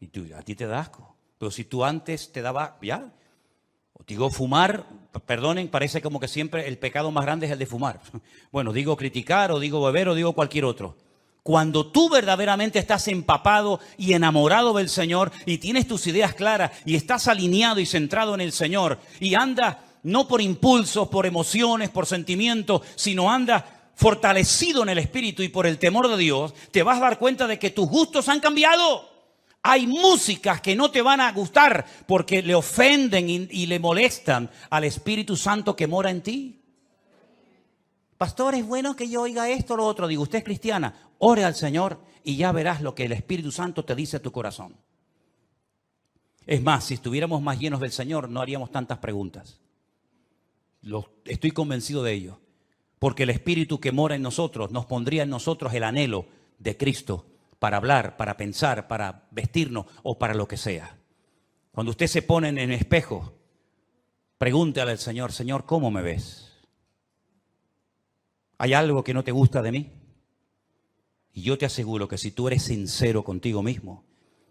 Y tú, a ti te da asco. Pero si tú antes te daba, ya. O digo, fumar, perdonen, parece como que siempre el pecado más grande es el de fumar. Bueno, digo criticar, o digo beber, o digo cualquier otro. Cuando tú verdaderamente estás empapado y enamorado del Señor y tienes tus ideas claras y estás alineado y centrado en el Señor y andas no por impulsos, por emociones, por sentimientos, sino andas fortalecido en el Espíritu y por el temor de Dios, te vas a dar cuenta de que tus gustos han cambiado. Hay músicas que no te van a gustar porque le ofenden y le molestan al Espíritu Santo que mora en ti. Pastor, es bueno que yo oiga esto o lo otro. Digo, usted es cristiana, ore al Señor y ya verás lo que el Espíritu Santo te dice a tu corazón. Es más, si estuviéramos más llenos del Señor, no haríamos tantas preguntas. Estoy convencido de ello. Porque el Espíritu que mora en nosotros nos pondría en nosotros el anhelo de Cristo para hablar, para pensar, para vestirnos o para lo que sea. Cuando usted se pone en el espejo, pregúntale al Señor, Señor, ¿cómo me ves? ¿Hay algo que no te gusta de mí? Y yo te aseguro que si tú eres sincero contigo mismo,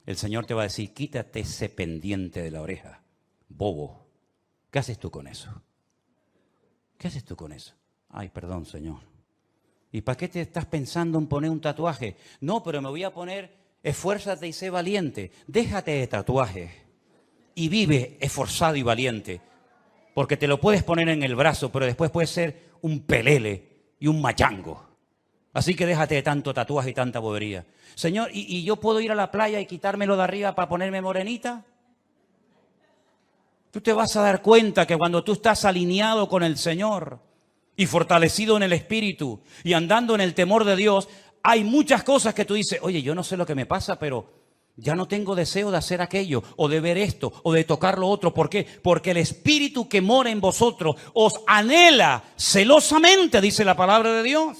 el Señor te va a decir, quítate ese pendiente de la oreja, bobo. ¿Qué haces tú con eso? ¿Qué haces tú con eso? Ay, perdón, Señor. ¿Y para qué te estás pensando en poner un tatuaje? No, pero me voy a poner, esfuérzate y sé valiente. Déjate de tatuaje y vive esforzado y valiente. Porque te lo puedes poner en el brazo, pero después puedes ser un pelele y un machango. Así que déjate de tanto tatuaje y tanta bobería. Señor, ¿y yo puedo ir a la playa y quitármelo de arriba para ponerme morenita? Tú te vas a dar cuenta que cuando tú estás alineado con el Señor y fortalecido en el Espíritu y andando en el temor de Dios, hay muchas cosas que tú dices, oye, yo no sé lo que me pasa, pero ya no tengo deseo de hacer aquello, o de ver esto, o de tocar lo otro. ¿Por qué? Porque el Espíritu que mora en vosotros os anhela celosamente, dice la palabra de Dios.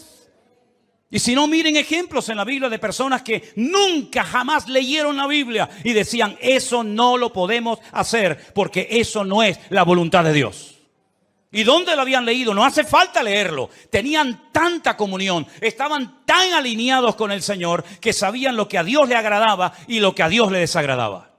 Y si no, miren ejemplos en la Biblia de personas que nunca jamás leyeron la Biblia y decían, eso no lo podemos hacer porque eso no es la voluntad de Dios. ¿Y dónde lo habían leído? No hace falta leerlo. Tenían tanta comunión, estaban tan alineados con el Señor que sabían lo que a Dios le agradaba y lo que a Dios le desagradaba.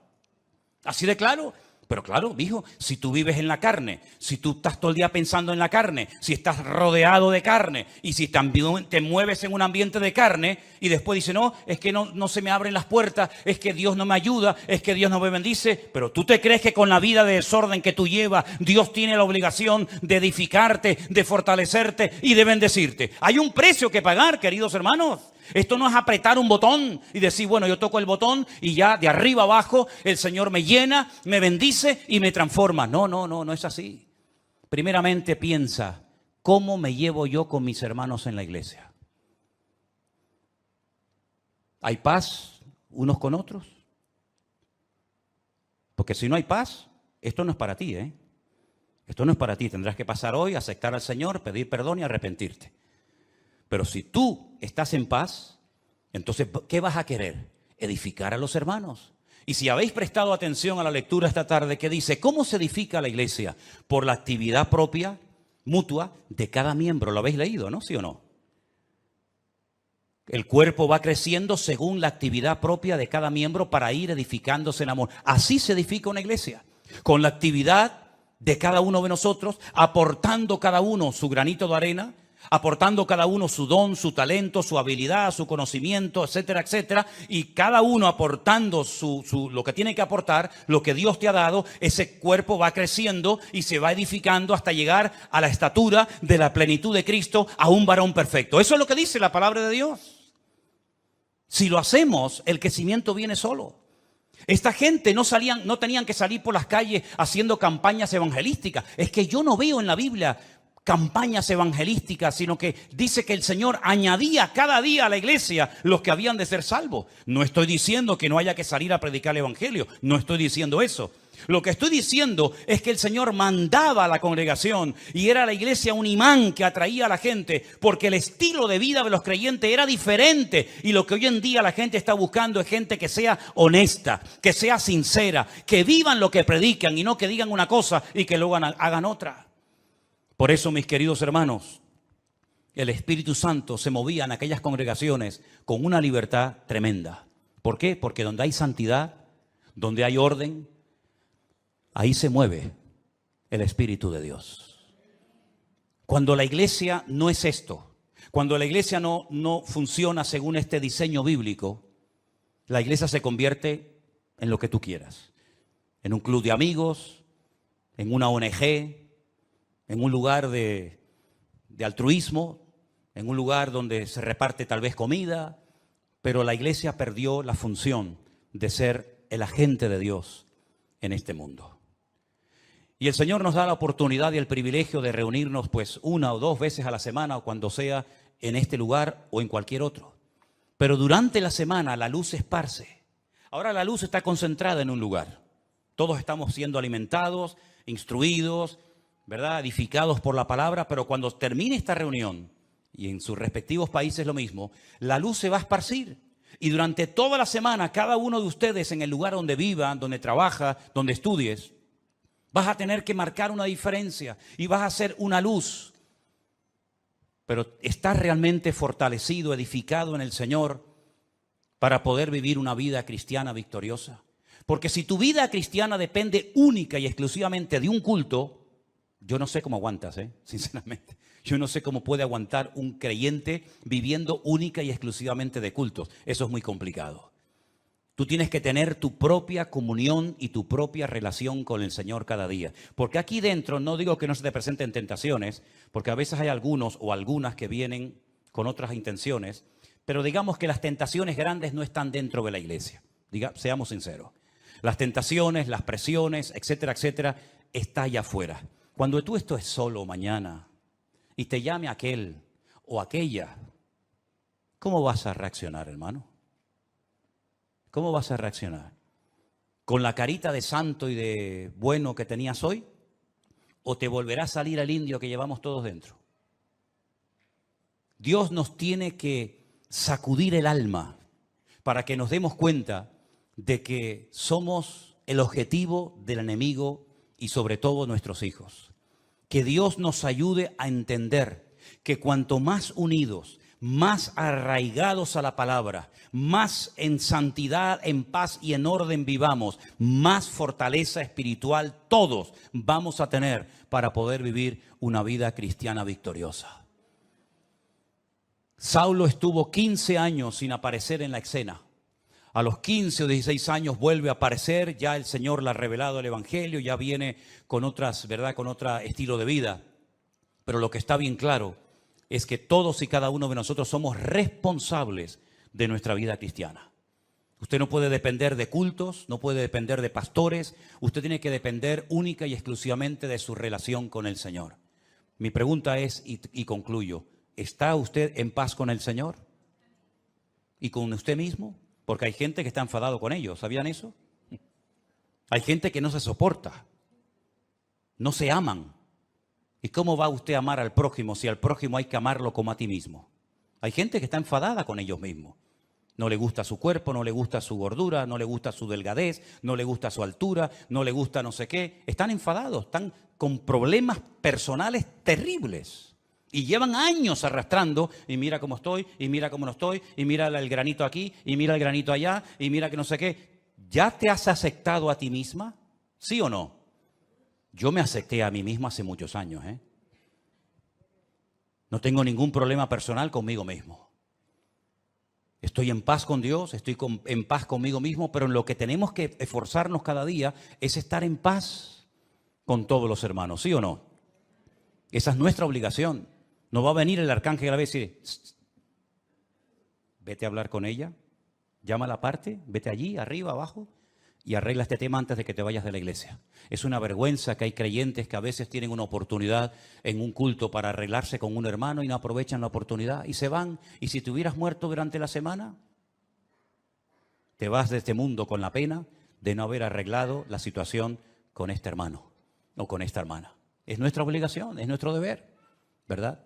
Así de claro. Pero claro, hijo, si tú vives en la carne, si tú estás todo el día pensando en la carne, si estás rodeado de carne y si también te mueves en un ambiente de carne y después dices, no, es que no se me abren las puertas, es que Dios no me ayuda, es que Dios no me bendice, pero tú te crees que con la vida de desorden que tú llevas, Dios tiene la obligación de edificarte, de fortalecerte y de bendecirte. Hay un precio que pagar, queridos hermanos. Esto no es apretar un botón y decir, bueno, yo toco el botón y ya de arriba abajo el Señor me llena, me bendice y me transforma. No es así. Primeramente piensa, ¿cómo me llevo yo con mis hermanos en la iglesia? ¿Hay paz unos con otros? Porque si no hay paz, esto no es para ti, ¿eh? Esto no es para ti. Tendrás que pasar hoy, aceptar al Señor, pedir perdón y arrepentirte. Pero si tú estás en paz, entonces, ¿qué vas a querer? Edificar a los hermanos. Y si habéis prestado atención a la lectura esta tarde que dice, ¿cómo se edifica la iglesia? Por la actividad propia, mutua, de cada miembro. ¿Lo habéis leído, no? ¿Sí o no? El cuerpo va creciendo según la actividad propia de cada miembro para ir edificándose en amor. Así se edifica una iglesia. Con la actividad de cada uno de nosotros, aportando cada uno su granito de arena, aportando cada uno su don, su talento, su habilidad, su conocimiento, etcétera, etcétera, y cada uno aportando lo que tiene que aportar, lo que Dios te ha dado, ese cuerpo va creciendo y se va edificando hasta llegar a la estatura de la plenitud de Cristo, a un varón perfecto. Eso es lo que dice la palabra de Dios. Si lo hacemos, el crecimiento viene solo. Esta gente no tenían que salir por las calles haciendo campañas evangelísticas. Es que yo no veo en la Biblia campañas evangelísticas, sino que dice que el Señor añadía cada día a la iglesia los que habían de ser salvos. No estoy diciendo que no haya que salir a predicar el evangelio, no estoy diciendo eso. Lo que estoy diciendo es que el Señor mandaba a la congregación y era la iglesia un imán que atraía a la gente porque el estilo de vida de los creyentes era diferente, y lo que hoy en día la gente está buscando es gente que sea honesta, que sea sincera, que vivan lo que predican y no que digan una cosa y que luego hagan otra. Por eso, mis queridos hermanos, el Espíritu Santo se movía en aquellas congregaciones con una libertad tremenda. ¿Por qué? Porque donde hay santidad, donde hay orden, ahí se mueve el Espíritu de Dios. Cuando la iglesia no es esto, cuando la iglesia no funciona según este diseño bíblico, la iglesia se convierte en lo que tú quieras. En un club de amigos, en una ONG, en un lugar de altruismo, en un lugar donde se reparte tal vez comida, pero la iglesia perdió la función de ser el agente de Dios en este mundo. Y el Señor nos da la oportunidad y el privilegio de reunirnos pues 1 o 2 veces a la semana o cuando sea en este lugar o en cualquier otro. Pero durante la semana la luz se esparce. Ahora la luz está concentrada en un lugar. Todos estamos siendo alimentados, instruidos, ¿verdad? Edificados por la palabra, pero cuando termine esta reunión, y en sus respectivos países lo mismo, la luz se va a esparcir. Y durante toda la semana, cada uno de ustedes en el lugar donde vivan, donde trabaja, donde estudies, vas a tener que marcar una diferencia y vas a ser una luz. Pero estás realmente fortalecido, edificado en el Señor para poder vivir una vida cristiana victoriosa. Porque si tu vida cristiana depende única y exclusivamente de un culto, yo no sé cómo aguantas, sinceramente. Yo no sé cómo puede aguantar un creyente viviendo única y exclusivamente de cultos. Eso es muy complicado. Tú tienes que tener tu propia comunión y tu propia relación con el Señor cada día. Porque aquí dentro, no digo que no se te presenten tentaciones, porque a veces hay algunos o algunas que vienen con otras intenciones, pero digamos que las tentaciones grandes no están dentro de la iglesia. Seamos sinceros. Las tentaciones, las presiones, etcétera, etcétera, está allá afuera. Cuando tú estés solo mañana y te llame aquel o aquella, ¿cómo vas a reaccionar, hermano? ¿Cómo vas a reaccionar? ¿Con la carita de santo y de bueno que tenías hoy? ¿O te volverá a salir el indio que llevamos todos dentro? Dios nos tiene que sacudir el alma para que nos demos cuenta de que somos el objetivo del enemigo y sobre todo nuestros hijos. Que Dios nos ayude a entender que cuanto más unidos, más arraigados a la palabra, más en santidad, en paz y en orden vivamos, más fortaleza espiritual todos vamos a tener para poder vivir una vida cristiana victoriosa. Saulo estuvo 15 años sin aparecer en la escena. A los 15 o 16 años vuelve a aparecer, ya el Señor le ha revelado el Evangelio, ya viene con otras, ¿verdad? Con otro estilo de vida. Pero lo que está bien claro es que todos y cada uno de nosotros somos responsables de nuestra vida cristiana. Usted no puede depender de cultos, no puede depender de pastores, usted tiene que depender única y exclusivamente de su relación con el Señor. Mi pregunta es, y concluyo, ¿está usted en paz con el Señor? ¿Y con usted mismo? Porque hay gente que está enfadado con ellos, ¿sabían eso? Hay gente que no se soporta, no se aman. ¿Y cómo va usted a amar al prójimo si al prójimo hay que amarlo como a ti mismo? Hay gente que está enfadada con ellos mismos. No le gusta su cuerpo, no le gusta su gordura, no le gusta su delgadez, no le gusta su altura, no le gusta no sé qué. Están enfadados, están con problemas personales terribles. Y llevan años arrastrando, y mira cómo estoy, y mira cómo no estoy, y mira el granito aquí, y mira el granito allá, y mira que no sé qué. ¿Ya te has aceptado a ti misma? ¿Sí o no? Yo me acepté a mí mismo hace muchos años, No tengo ningún problema personal conmigo mismo. Estoy en paz con Dios, estoy en paz conmigo mismo, pero en lo que tenemos que esforzarnos cada día es estar en paz con todos los hermanos, ¿sí o no? Esa es nuestra obligación. No va a venir el arcángel a decir, vete a hablar con ella, llámala aparte, vete allí, arriba, abajo, y arregla este tema antes de que te vayas de la iglesia. Es una vergüenza que hay creyentes que a veces tienen una oportunidad en un culto para arreglarse con un hermano y no aprovechan la oportunidad y se van. Y si te hubieras muerto durante la semana, te vas de este mundo con la pena de no haber arreglado la situación con este hermano o con esta hermana. Es nuestra obligación, es nuestro deber, ¿verdad?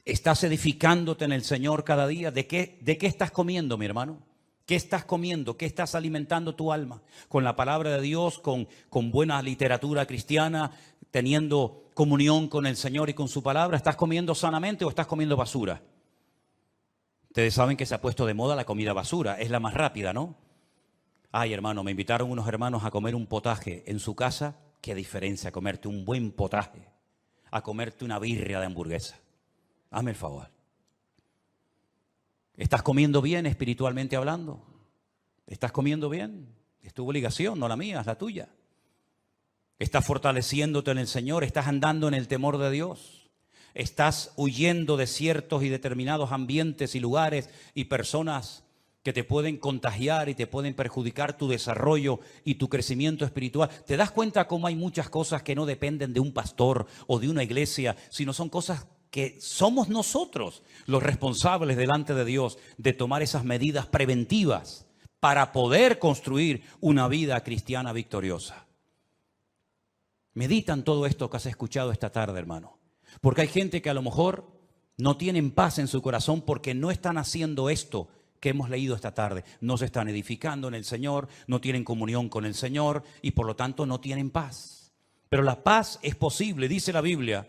¿Estás edificándote en el Señor cada día? ¿De qué estás comiendo, mi hermano? ¿Qué estás comiendo? ¿Qué estás alimentando tu alma? ¿Con la palabra de Dios, con buena literatura cristiana, teniendo comunión con el Señor y con su palabra? ¿Estás comiendo sanamente o estás comiendo basura? Ustedes saben que se ha puesto de moda la comida basura, es la más rápida, ¿no? Ay, hermano, me invitaron unos hermanos a comer un potaje en su casa. ¿Qué diferencia comerte un buen potaje a comerte una birria de hamburguesa? Hazme el favor. ¿Estás comiendo bien espiritualmente hablando? ¿Estás comiendo bien? Es tu obligación, no la mía, es la tuya. Estás fortaleciéndote en el Señor, estás andando en el temor de Dios, estás huyendo de ciertos y determinados ambientes y lugares y personas que te pueden contagiar y te pueden perjudicar tu desarrollo y tu crecimiento espiritual. ¿Te das cuenta cómo hay muchas cosas que no dependen de un pastor o de una iglesia, sino son cosas que somos nosotros los responsables delante de Dios de tomar esas medidas preventivas para poder construir una vida cristiana victoriosa? Medita en todo esto que has escuchado esta tarde, hermano. Porque hay gente que a lo mejor no tienen paz en su corazón porque no están haciendo esto que hemos leído esta tarde. No se están edificando en el Señor, no tienen comunión con el Señor y por lo tanto no tienen paz. Pero la paz es posible, dice la Biblia.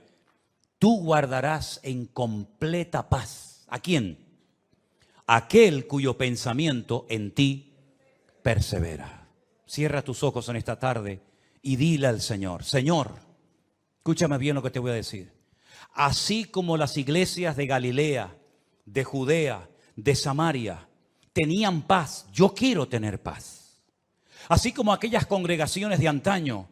Tú guardarás en completa paz. ¿A quién? Aquel cuyo pensamiento en ti persevera. Cierra tus ojos en esta tarde y dile al Señor: Señor, escúchame bien lo que te voy a decir. Así como las iglesias de Galilea, de Judea, de Samaria tenían paz, yo quiero tener paz. Así como aquellas congregaciones de antaño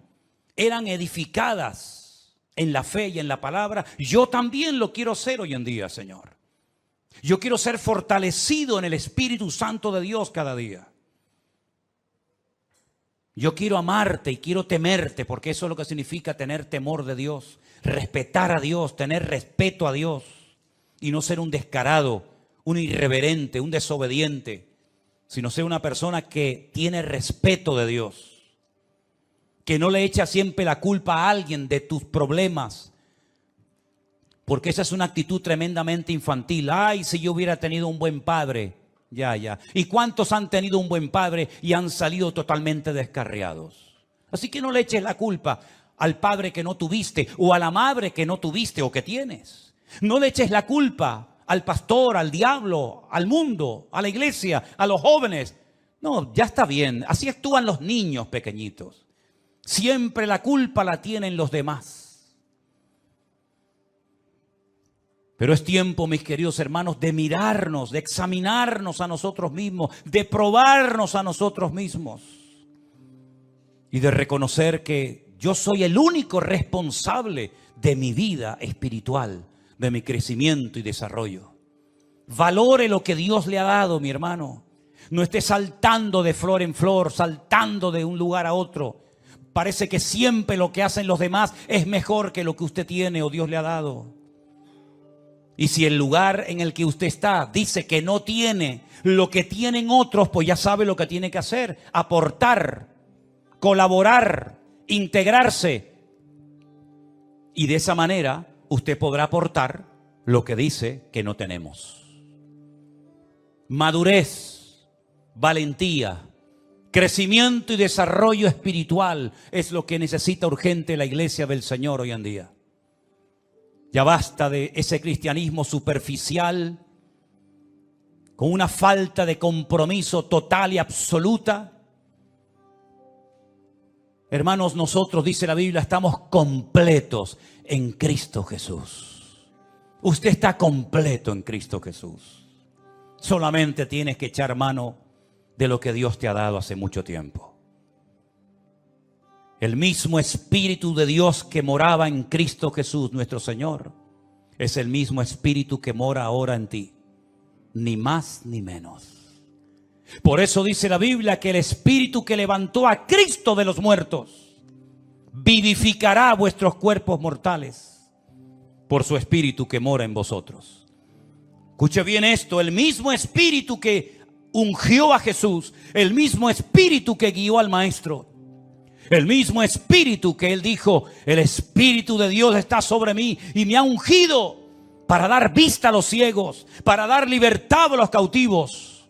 eran edificadas en la fe y en la palabra, yo también lo quiero ser hoy en día, Señor. Yo quiero ser fortalecido en el Espíritu Santo de Dios cada día. Yo quiero amarte y quiero temerte, porque eso es lo que significa tener temor de Dios, respetar a Dios, tener respeto a Dios y no ser un descarado, un irreverente, un desobediente, sino ser una persona que tiene respeto de Dios, que no le echa siempre la culpa a alguien de tus problemas, porque esa es una actitud tremendamente infantil. Ay, si yo hubiera tenido un buen padre. Ya. ¿Y cuántos han tenido un buen padre y han salido totalmente descarriados? Así que no le eches la culpa al padre que no tuviste o a la madre que no tuviste o que tienes. No le eches la culpa al pastor, al diablo, al mundo, a la iglesia, a los jóvenes. No, ya está bien. Así actúan los niños pequeñitos. Siempre la culpa la tienen los demás. Pero es tiempo, mis queridos hermanos, de mirarnos, de examinarnos a nosotros mismos, de probarnos a nosotros mismos y de reconocer que yo soy el único responsable de mi vida espiritual, de mi crecimiento y desarrollo. Valore lo que Dios le ha dado, mi hermano. No esté saltando de flor en flor, saltando de un lugar a otro. Parece que siempre lo que hacen los demás es mejor que lo que usted tiene o Dios le ha dado. Y si el lugar en el que usted está dice que no tiene lo que tienen otros, pues ya sabe lo que tiene que hacer: aportar, colaborar, integrarse. Y de esa manera usted podrá aportar lo que dice que no tenemos. Madurez, valentía, crecimiento y desarrollo espiritual es lo que necesita urgente la iglesia del Señor hoy en día. Ya basta de ese cristianismo superficial, con una falta de compromiso total y absoluta. Hermanos, nosotros, dice la Biblia, estamos completos en Cristo Jesús. Usted está completo en Cristo Jesús. Solamente tienes que echar mano de lo que Dios te ha dado hace mucho tiempo. El mismo Espíritu de Dios que moraba en Cristo Jesús, nuestro Señor, es el mismo Espíritu que mora ahora en ti. Ni más ni menos. Por eso dice la Biblia que el Espíritu que levantó a Cristo de los muertos vivificará vuestros cuerpos mortales por su Espíritu que mora en vosotros. Escuche bien esto: el mismo Espíritu que ungió a Jesús, el mismo Espíritu que guió al Maestro, el mismo Espíritu que Él dijo: el Espíritu de Dios está sobre mí y me ha ungido para dar vista a los ciegos, para dar libertad a los cautivos,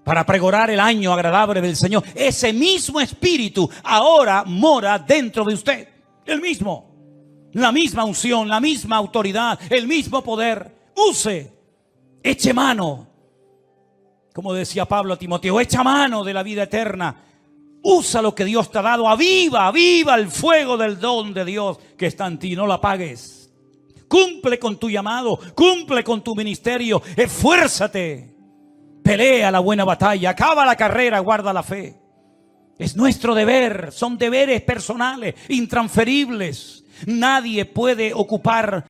para pregonar el año agradable del Señor. Ese mismo Espíritu ahora mora dentro de usted. El mismo. La misma unción, la misma autoridad, el mismo poder. Use, eche mano. Como decía Pablo a Timoteo, echa mano de la vida eterna. Usa lo que Dios te ha dado. Aviva el fuego del don de Dios que está en ti. No lo apagues. Cumple con tu llamado. Cumple con tu ministerio. Esfuérzate. Pelea la buena batalla. Acaba la carrera. Guarda la fe. Es nuestro deber, son deberes personales, intransferibles. Nadie puede ocupar